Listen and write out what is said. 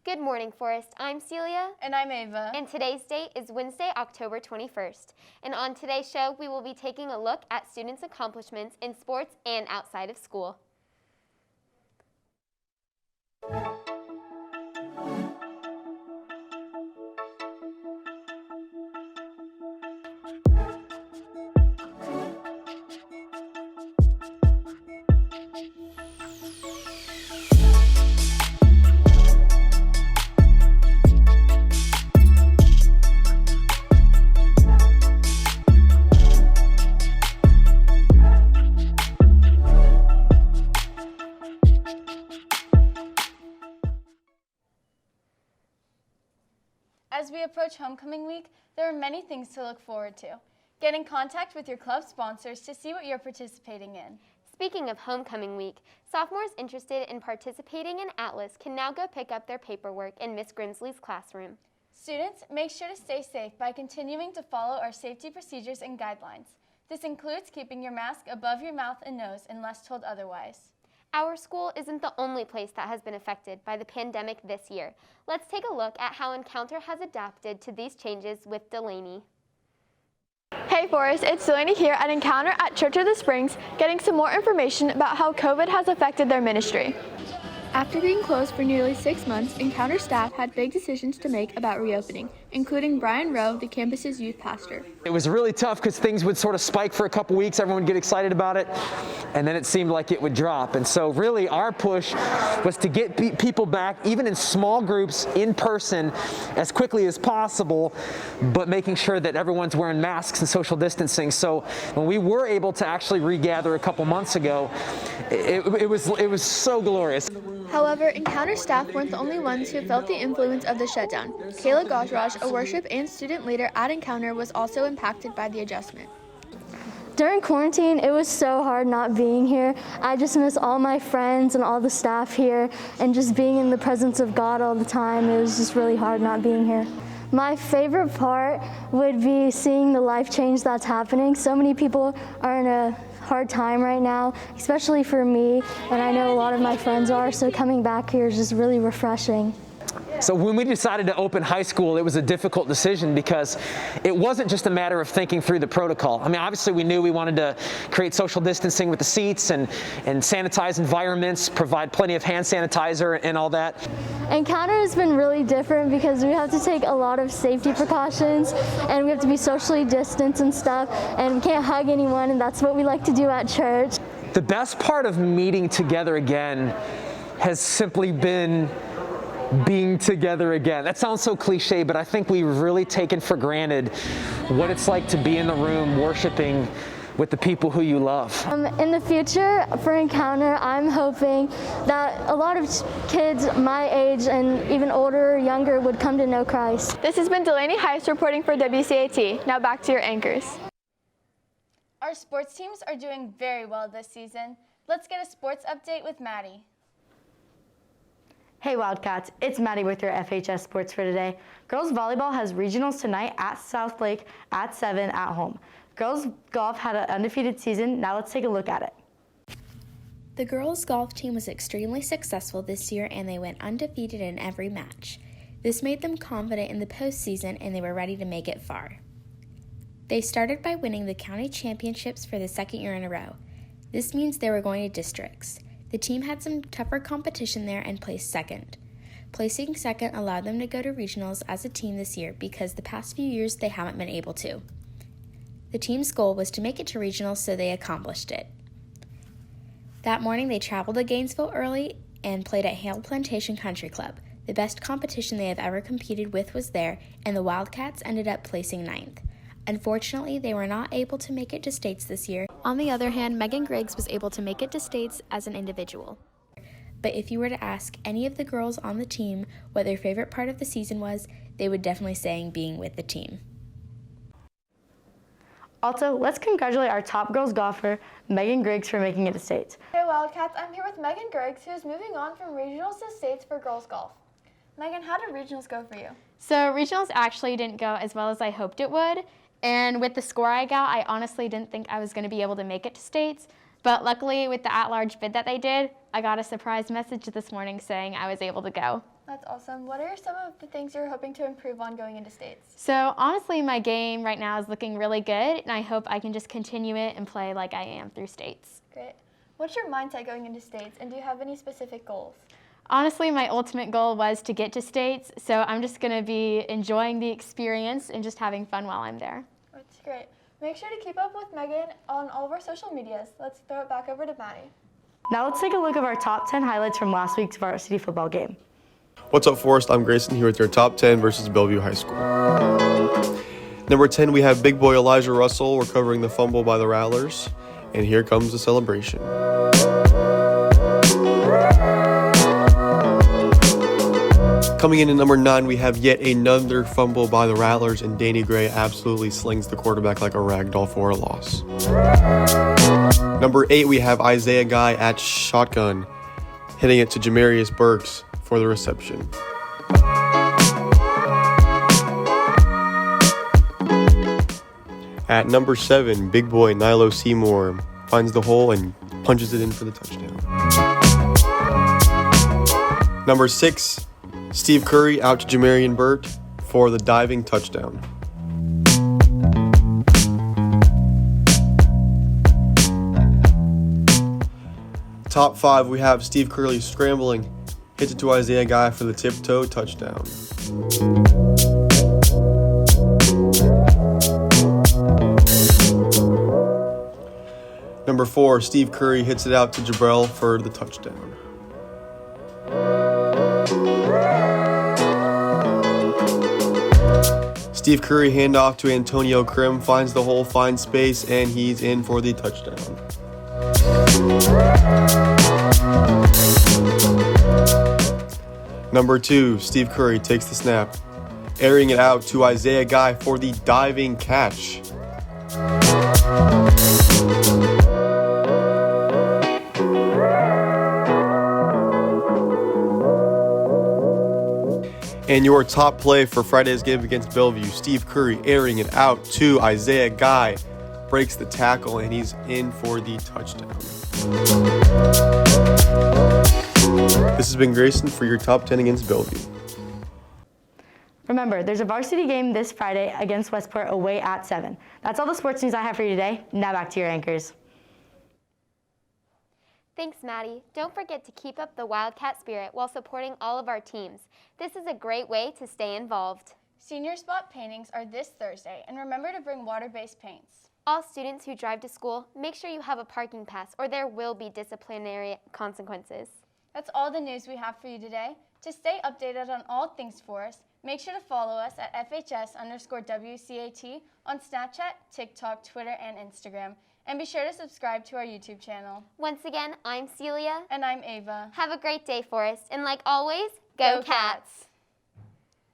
Good morning, Forest. I'm Celia. And I'm Ava. And today's date is Wednesday, October 21st. And on today's show, we will be taking a look at students' accomplishments in sports and outside of school. As we approach homecoming week, there are many things to look forward to. Get in contact with your club sponsors to see what you're participating in. Speaking of homecoming week, sophomores interested in participating in Atlas can now go pick up their paperwork in Miss Grimsley's classroom. Students, make sure to stay safe by continuing to follow our safety procedures and guidelines. This includes keeping your mask above your mouth and nose unless told otherwise. Our school isn't the only place that has been affected by the pandemic this year. Let's take a look at how Encounter has adapted to these changes with Delaney. Hey Forrest, it's Delaney here at Encounter at Church of the Springs, getting some more information about how COVID has affected their ministry. After being closed for nearly 6 months, Encounter staff had big decisions to make about reopening, including Brian Rowe, the campus's youth pastor. It was really tough because things would sort of spike for a couple weeks, everyone would get excited about it, and then it seemed like it would drop. And so really our push was to get people back, even in small groups, in person, as quickly as possible, but making sure that everyone's wearing masks and social distancing. So when we were able to actually regather a couple months ago, it was so glorious. However, Encounter staff weren't the only ones who felt the influence of the shutdown. Kayla Gosraj, a worship and student leader at Encounter, was also impacted by the adjustment. During quarantine, it was so hard not being here. I just miss all my friends and all the staff here, and just being in the presence of God all the time. It was just really hard not being here. My favorite part would be seeing the life change that's happening. So many people are in a hard time right now, especially for me, and I know a lot of my friends are, so coming back here is just really refreshing. So when we decided to open high school, it was a difficult decision because it wasn't just a matter of thinking through the protocol. I mean, obviously we knew we wanted to create social distancing with the seats and sanitize environments, provide plenty of hand sanitizer and all that. Encounter has been really different because we have to take a lot of safety precautions, and we have to be socially distanced and stuff, and we can't hug anyone, and that's what we like to do at church. The best part of meeting together again has simply been being together again. That sounds so cliche, but I think we've really taken for granted what it's like to be in the room worshiping with the people who you love. In the future for Encounter, I'm hoping that a lot of kids my age and even older or younger would come to know Christ. This has been Delaney Heiss reporting for WCAT. Now back to your anchors. Our sports teams are doing very well this season. Let's get a sports update with Maddie. Hey Wildcats, it's Maddie with your FHS Sports for today. Girls Volleyball has regionals tonight at South Lake at 7 at home. Girls Golf had an undefeated season. Now let's take a look at it. The girls' golf team was extremely successful this year, and they went undefeated in every match. This made them confident in the postseason, and they were ready to make it far. They started by winning the county championships for the second year in a row. This means they were going to districts. The team had some tougher competition there and placed second. Placing second allowed them to go to regionals as a team this year because the past few years they haven't been able to. The team's goal was to make it to regionals, so they accomplished it. That morning they traveled to Gainesville early and played at Hale Plantation Country Club. The best competition they have ever competed with was there, and the Wildcats ended up placing 9th. Unfortunately, they were not able to make it to states this year. On the other hand, Megan Griggs was able to make it to states as an individual. But if you were to ask any of the girls on the team what their favorite part of the season was, they would definitely say being with the team. Also, let's congratulate our top girls golfer, Megan Griggs, for making it to states. Hey Wildcats, I'm here with Megan Griggs, who is moving on from regionals to states for girls golf. Megan, how did regionals go for you? So regionals actually didn't go as well as I hoped it would. And with the score I got, I honestly didn't think I was going to be able to make it to states. But luckily, with the at-large bid that they did, I got a surprise message this morning saying I was able to go. That's awesome. What are some of the things you're hoping to improve on going into states? So honestly, my game right now is looking really good, and I hope I can just continue it and play like I am through states. Great. What's your mindset going into states, and do you have any specific goals? Honestly, my ultimate goal was to get to states, so I'm just going to be enjoying the experience and just having fun while I'm there. That's great. Make sure to keep up with Megan on all of our social medias. Let's throw it back over to Maddie. Now let's take a look at our top 10 highlights from last week's varsity football game. What's up, Forest? I'm Grayson here with your top 10 versus Bellevue High School. Number 10, we have big boy Elijah Russell recovering the fumble by the Rattlers. And here comes the celebration. Coming in at number 9, we have yet another fumble by the Rattlers, and Danny Gray absolutely slings the quarterback like a rag doll for a loss. Number 8, we have Isaiah Guy at shotgun, hitting it to Jamarius Burks for the reception. At number 7, big boy Nilo Seymour finds the hole and punches it in for the touchdown. Number 6, Steve Curry out to Jamarian Burt for the diving touchdown. Top 5, we have Steve Curley scrambling, hits it to Isaiah Guy for the tiptoe touchdown. Number 4, Steve Curry hits it out to Jabrell for the touchdown. Steve Curry handoff to Antonio Krim, finds the hole, finds space, and he's in for the touchdown. Number 2, Steve Curry takes the snap, airing it out to Isaiah Guy for the diving catch. And your top play for Friday's game against Bellevue, Steve Curry airing it out to Isaiah Guy, breaks the tackle, and he's in for the touchdown. This has been Grayson for your top 10 against Bellevue. Remember, there's a varsity game this Friday against Westport away at 7. That's all the sports news I have for you today. Now back to your anchors. Thanks, Maddie. Don't forget to keep up the Wildcat spirit while supporting all of our teams. This is a great way to stay involved. Senior spot paintings are this Thursday, and remember to bring water-based paints. All students who drive to school, make sure you have a parking pass or there will be disciplinary consequences. That's all the news we have for you today. To stay updated on all things Forest, make sure to follow us at FHS_WCAT on Snapchat, TikTok, Twitter, and Instagram. And be sure to subscribe to our YouTube channel. Once again, I'm Celia. And I'm Ava. Have a great day, Forest. And like always, go Cats!